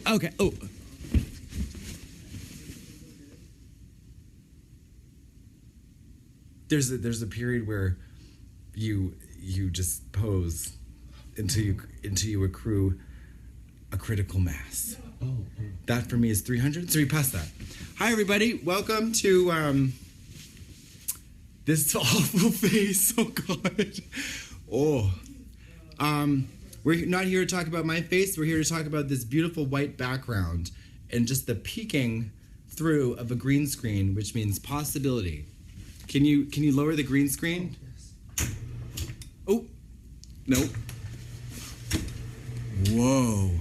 Okay. Oh. There's a period where you just pose until you accrue a critical mass. Oh. That for me is 300. So we passed that. Hi everybody. Welcome to this awful face. Oh God. Oh. We're not here to talk about my face. We're here to talk about this beautiful white background and just the peeking through of a green screen, which means possibility. Can you lower the green screen? Oh, nope. Whoa.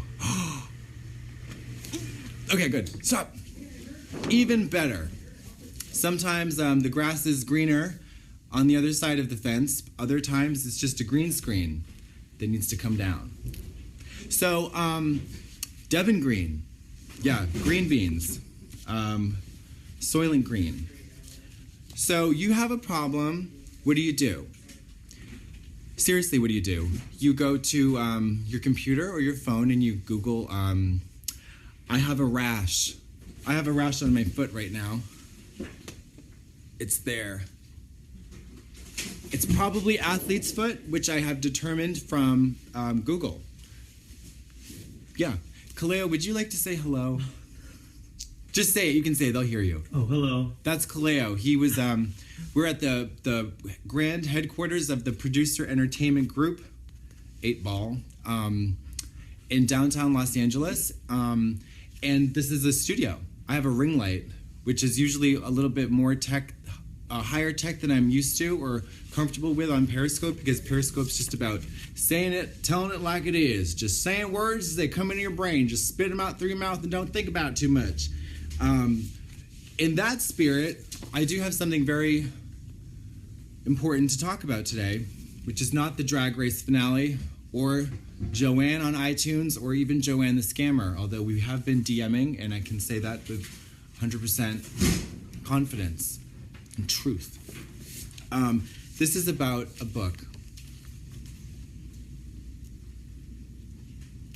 Okay, good. Stop. Even better. Sometimes the grass is greener on the other side of the fence. Other times it's just a green screen that needs to come down. So, Devon green. Yeah, green beans. Soylent Green. So you have a problem. What do? Seriously, what do? You go to your computer or your phone and you Google, I have a rash. I have a rash on my foot right now. It's there. It's probably athlete's foot, which I have determined from Google. Yeah. Kaleo, would you like to say hello? Just say it. You can say it. They'll hear you. Oh, hello. That's Kaleo. He was, we're at the grand headquarters of the Producer Entertainment Group, 8 Ball, in downtown Los Angeles. And this is a studio. I have a ring light, which is usually a little bit more higher tech than I'm used to or comfortable with on Periscope, because Periscope's just about saying it, telling it like it is. Just saying words as they come into your brain. Just spit them out through your mouth and don't think about it too much. In that spirit, I do have something very important to talk about today, which is not the Drag Race finale or Joanne on iTunes or even Joanne the Scammer, although we have been DMing, and I can say that with 100% confidence and truth. This is about a book.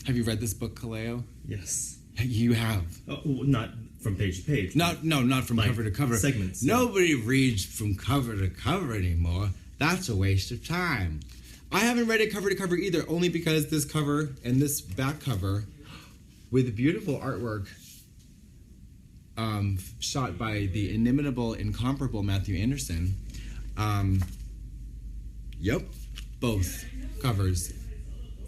Have you read this book, Kaleo? Yes. You have. Oh, not from page to page. Not from like cover to cover. Segments. Nobody reads from cover to cover anymore. That's a waste of time. I haven't read it cover to cover either, only because this cover and this back cover with beautiful artwork shot by the inimitable, incomparable Matthew Anderson. Yep, both covers.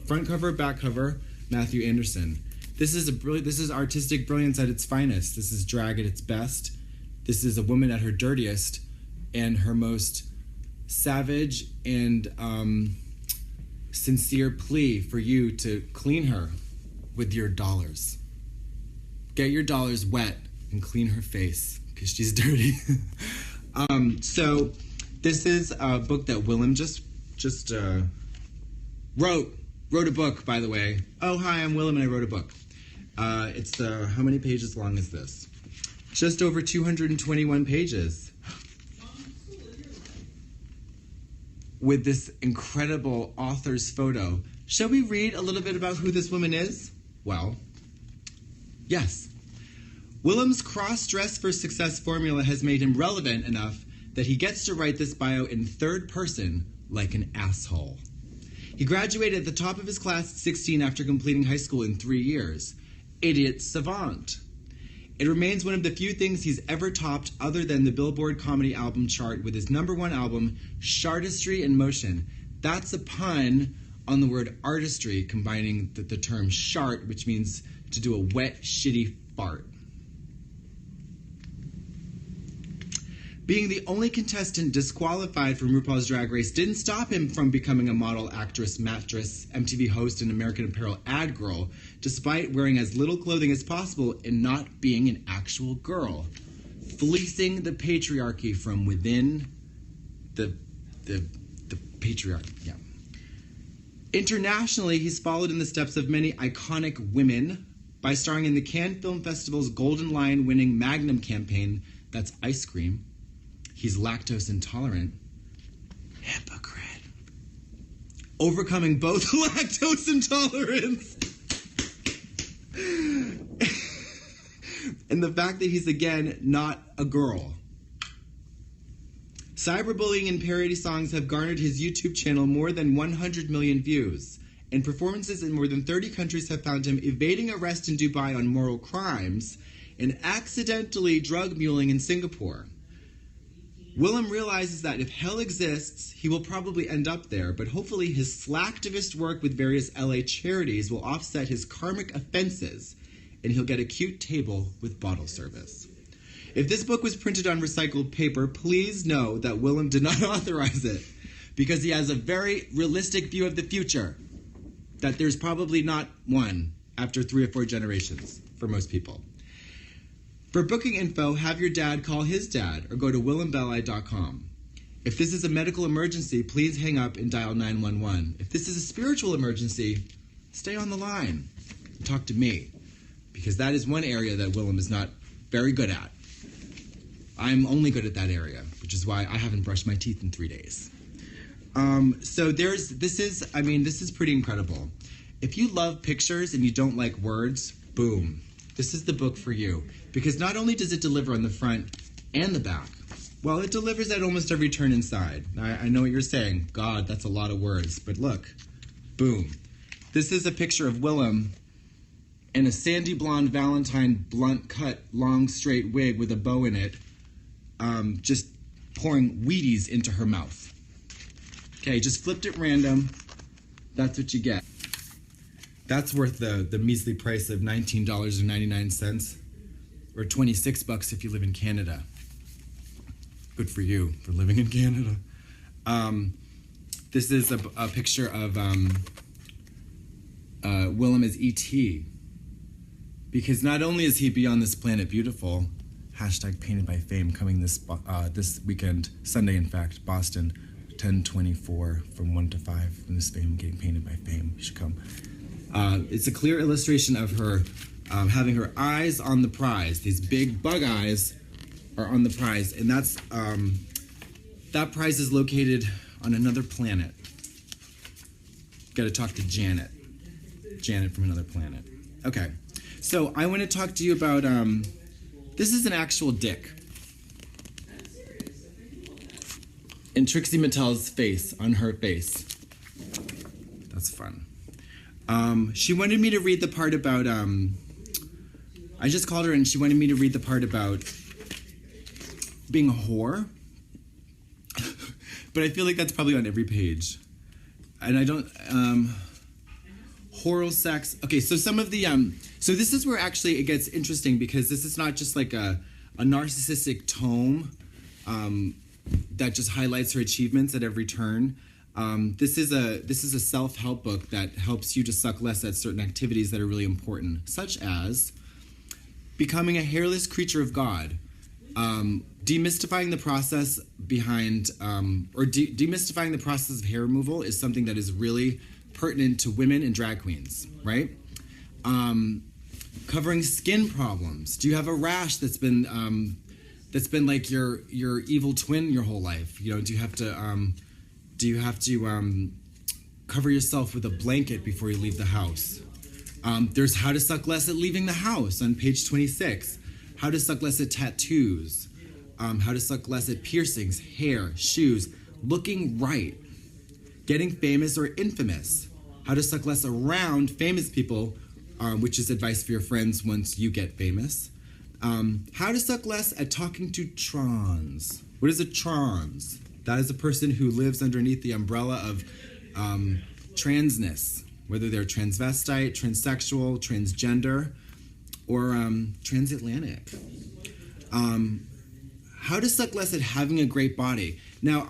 Front cover, back cover, Matthew Anderson. This is artistic brilliance at its finest. This is drag at its best. This is a woman at her dirtiest and her most savage and sincere plea for you to clean her with your dollars. Get your dollars wet and clean her face because she's dirty. So this is a book that Willam just wrote a book, by the way. Oh, hi, I'm Willam and I wrote a book. It's how many pages long is this? Just over 221 pages. With this incredible author's photo. Shall we read a little bit about who this woman is? Well, yes. Willam's cross-dress for success formula has made him relevant enough that he gets to write this bio in third person like an asshole. He graduated at the top of his class at 16 after completing high school in 3 years. Idiot savant. It remains one of the few things he's ever topped other than the Billboard Comedy Album chart with his #1 album, Shartistry in Motion. That's a pun on the word artistry, combining the term shart, which means to do a wet, shitty fart. Being the only contestant disqualified from RuPaul's Drag Race didn't stop him from becoming a model, actress, mattress, MTV host, and American Apparel ad girl, despite wearing as little clothing as possible and not being an actual girl, fleecing the patriarchy from within the patriarchy. Yeah. Internationally, he's followed in the steps of many iconic women by starring in the Cannes Film Festival's Golden Lion-winning Magnum campaign, that's ice cream. He's lactose intolerant. Hypocrite. Overcoming both lactose intolerance And the fact that he's, again, not a girl. Cyberbullying and parody songs have garnered his YouTube channel more than 100 million views, and performances in more than 30 countries have found him evading arrest in Dubai on moral crimes and accidentally drug muling in Singapore. Willam realizes that if hell exists, he will probably end up there, but hopefully his slacktivist work with various LA charities will offset his karmic offenses, and he'll get a cute table with bottle service. If this book was printed on recycled paper, please know that Willam did not authorize it, because he has a very realistic view of the future, that there's probably not one after 3 or 4 generations for most people. For booking info, have your dad call his dad or go to willambelli.com. If this is a medical emergency, please hang up and dial 911. If this is a spiritual emergency, stay on the line and talk to me, because that is one area that Willam is not very good at. I'm only good at that area, which is why I haven't brushed my teeth in 3 days. So this is pretty incredible. If you love pictures and you don't like words, boom. This is the book for you. Because not only does it deliver on the front and the back, well, it delivers at almost every turn inside. I know what you're saying. God, that's a lot of words. But look, boom. This is a picture of Willam in a sandy blonde Valentine blunt cut long straight wig with a bow in it, just pouring Wheaties into her mouth. Okay, just flipped it random. That's what you get. That's worth the measly price of $19.99, or $26 if you live in Canada. Good for you for living in Canada. This is a picture of Willam as E.T. Because not only is he beyond this planet beautiful, hashtag Painted by Fame coming this weekend, Sunday in fact, Boston, 10/24 from 1 to 5 from this fame getting painted by Fame. You should come. It's a clear illustration of her having her eyes on the prize. These big bug eyes are on the prize, and that prize is located on another planet. Got to talk to Janet. Janet from another planet. Okay, so I want to talk to you about, this is an actual dick. And Trixie Mattel's face, on her face. That's fun. She wanted me to read the part about, I just called her and she wanted me to read the part about being a whore. But I feel like that's probably on every page. And I don't, oral sex. Okay, so some of the, so this is where actually it gets interesting, because this is not just like a narcissistic tome that just highlights her achievements at every turn. This is a self-help book that helps you to suck less at certain activities that are really important, such as becoming a hairless creature of God, demystifying the process behind, demystifying the process of hair removal is something that is really pertinent to women and drag queens, right? Covering skin problems. Do you have a rash that's been like your evil twin your whole life? You know, do you have to cover yourself with a blanket before you leave the house? There's how to suck less at leaving the house on page 26. How to suck less at tattoos. How to suck less at piercings, hair, shoes, looking right. Getting famous or infamous. How to suck less around famous people, which is advice for your friends once you get famous. How to suck less at talking to trans. What is a trans? That is a person who lives underneath the umbrella of transness, whether they're transvestite, transsexual, transgender, or transatlantic. How to suck less at having a great body. Now,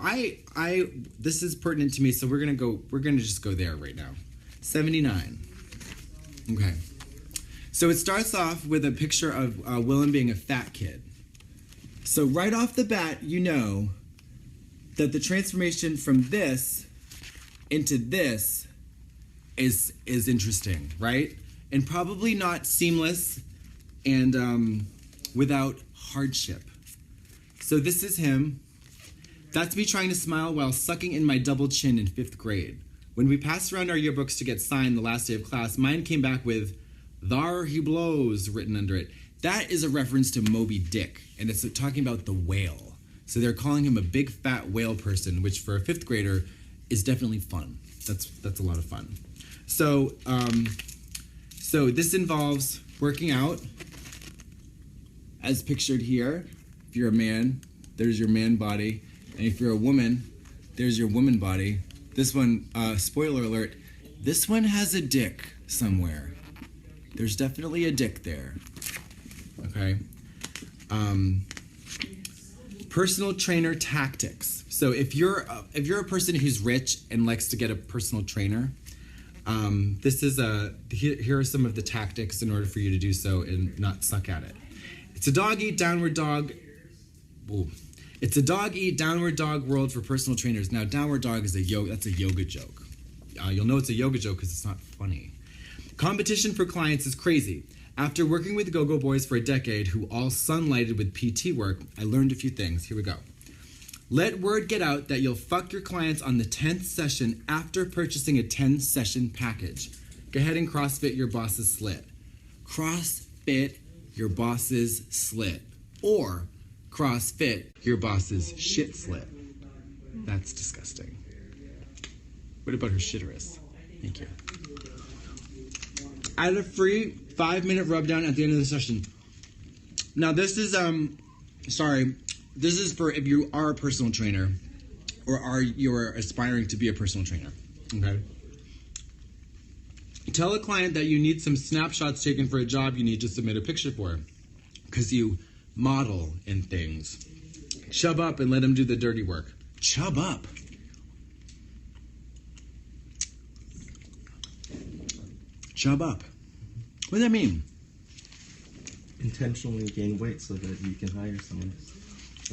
this is pertinent to me, so we're gonna just go there right now. 79. Okay. So it starts off with a picture of Willam being a fat kid. So right off the bat, you know that the transformation from this into this is interesting, right? And probably not seamless and without hardship. So this is him. That's me trying to smile while sucking in my double chin in 5th grade. When we passed around our yearbooks to get signed the last day of class, mine came back with "Thar he blows" written under it. That is a reference to Moby Dick, and it's talking about the whale. So they're calling him a big fat whale person, which for a 5th grader is definitely fun. That's a lot of fun. So so this involves working out, as pictured here. If you're a man, there's your man body, and if you're a woman, there's your woman body. This one, spoiler alert, this one has a dick somewhere. There's definitely a dick there. Okay. Personal trainer tactics. So if you're a person who's rich and likes to get a personal trainer, here are some of the tactics in order for you to do so and not suck at it. It's a dog eat downward dog. Ooh. It's a dog eat downward dog world for personal trainers. Now, downward dog is that's a yoga joke. You'll know it's a yoga joke because it's not funny. Competition for clients is crazy. After working with Go-Go Boys for a decade, who all sunlighted with PT work, I learned a few things. Here we go. Let word get out that you'll fuck your clients on the 10th session after purchasing a 10-session package. Go ahead and CrossFit your boss's slit. CrossFit your boss's slit. Or CrossFit your boss's shit slit. That's disgusting. What about her shitterus? Thank you. Add a free 5-minute rub down at the end of the session. Now this is this is for if you are a personal trainer or you're aspiring to be a personal trainer. Okay. Tell a client that you need some snapshots taken for a job you need to submit a picture for, because you model and things. Chub up and let them do the dirty work. Chub up. Chub up. What does that mean? Intentionally gain weight so that you can hire someone.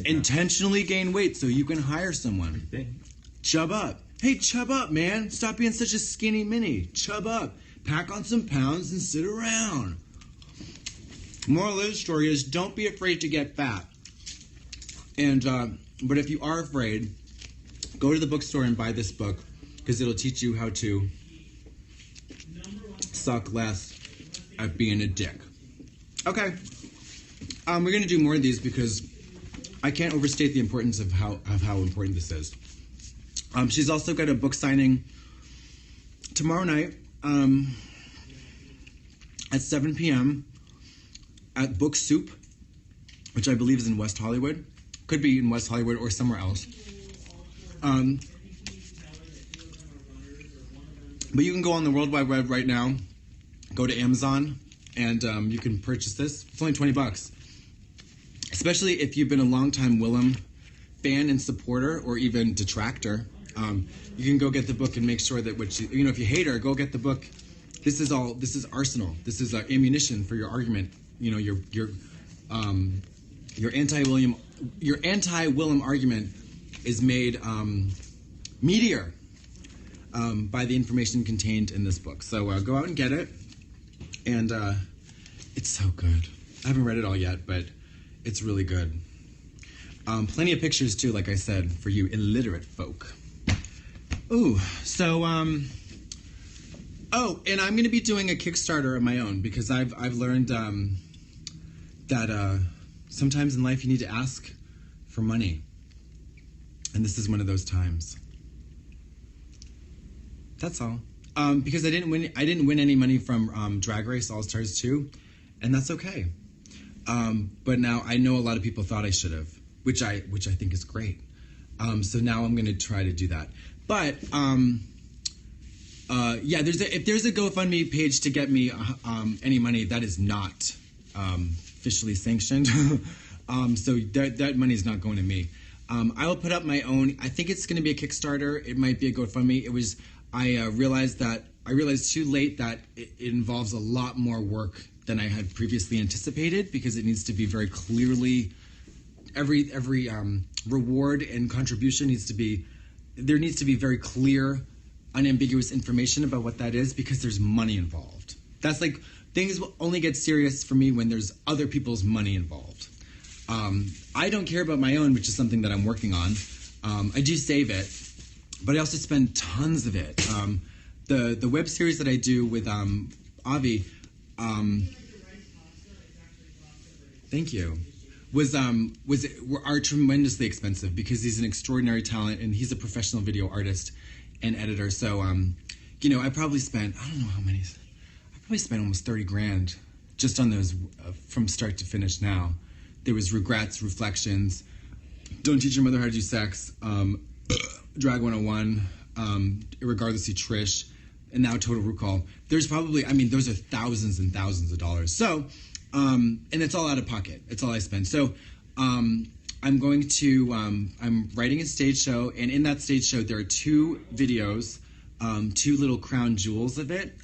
Intentionally gain weight so you can hire someone. Chub up. Hey, chub up, man. Stop being such a skinny mini. Chub up. Pack on some pounds and sit around. Moral of the story is don't be afraid to get fat. And but if you are afraid, go to the bookstore and buy this book because it'll teach you how to suck less at being a dick. Okay. We're gonna do more of these because I can't overstate the importance of how important this is. She's also got a book signing tomorrow night at 7 p.m. at Book Soup, which I believe is in West Hollywood. Could be in West Hollywood or somewhere else. But you can go on the World Wide Web right now, go to Amazon, and you can purchase this. It's only $20. Especially if you've been a longtime Willam fan and supporter or even detractor. You can go get the book and make sure that if you hate her, go get the book. This is arsenal. This is ammunition for your argument. Your anti-Willam argument is made meatier by the information contained in this book. So go out and get it. And it's so good. I haven't read it all yet, but it's really good. Plenty of pictures too, like I said, for you illiterate folk. Ooh, so and I'm going to be doing a Kickstarter of my own because I've learned that sometimes in life you need to ask for money, and this is one of those times. That's all. Because I didn't win any money from Drag Race All Stars 2, and that's okay. But now I know a lot of people thought I should have, which I think is great. So now I'm going to try to do that. But if there's a GoFundMe page to get me any money, that is not officially sanctioned. So that money is not going to me. I will put up my own. I think it's going to be a Kickstarter. It might be a GoFundMe. I realized too late that it involves a lot more work than I had previously anticipated because it needs to be very clearly every reward and contribution needs to be very clear, unambiguous information about what that is because there's money involved. That's like things will only get serious for me when there's other people's money involved. I don't care about my own, which is something that I'm working on. I do save it, but I also spend tons of it. The web series that I do with Avi, Thank you. Are tremendously expensive because he's an extraordinary talent and he's a professional video artist and editor. So, I probably spent, I don't know how many, I probably spent almost 30 grand just on those from start to finish now. There was Regrets, Reflections, Don't Teach Your Mother How to Do Sex, Drag 101, Regardlessly Trish, and now Total Recall. There's probably, those are thousands and thousands of dollars. So, and it's all out of pocket. It's all I spend. So, I'm writing a stage show, and in that stage show, there are 2 videos, 2 little crown jewels of it,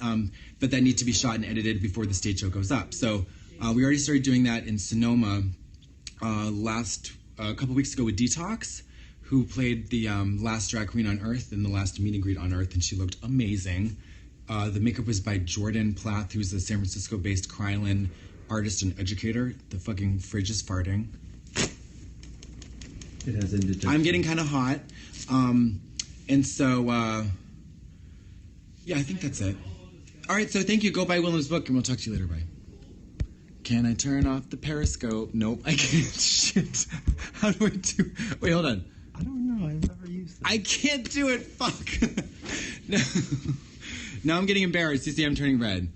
but that need to be shot and edited before the stage show goes up. So, we already started doing that in Sonoma a couple weeks ago with Detox, who played the last drag queen on Earth in the last meet and greet on Earth, and she looked amazing. The makeup was by Jordan Plath, who's a San Francisco-based Krylin artist and educator. The fucking fridge is farting. It has indigestion. I'm getting kind of hot. And so, yeah, I think that's it. All right, so thank you. Go buy Willam's book, and we'll talk to you later. Bye. Can I turn off the periscope? Nope, I can't. Shit. How do I do? Wait, hold on. I don't know. I've never used it. I can't do it. Fuck. No. Now I'm getting embarrassed. You see, I'm turning red.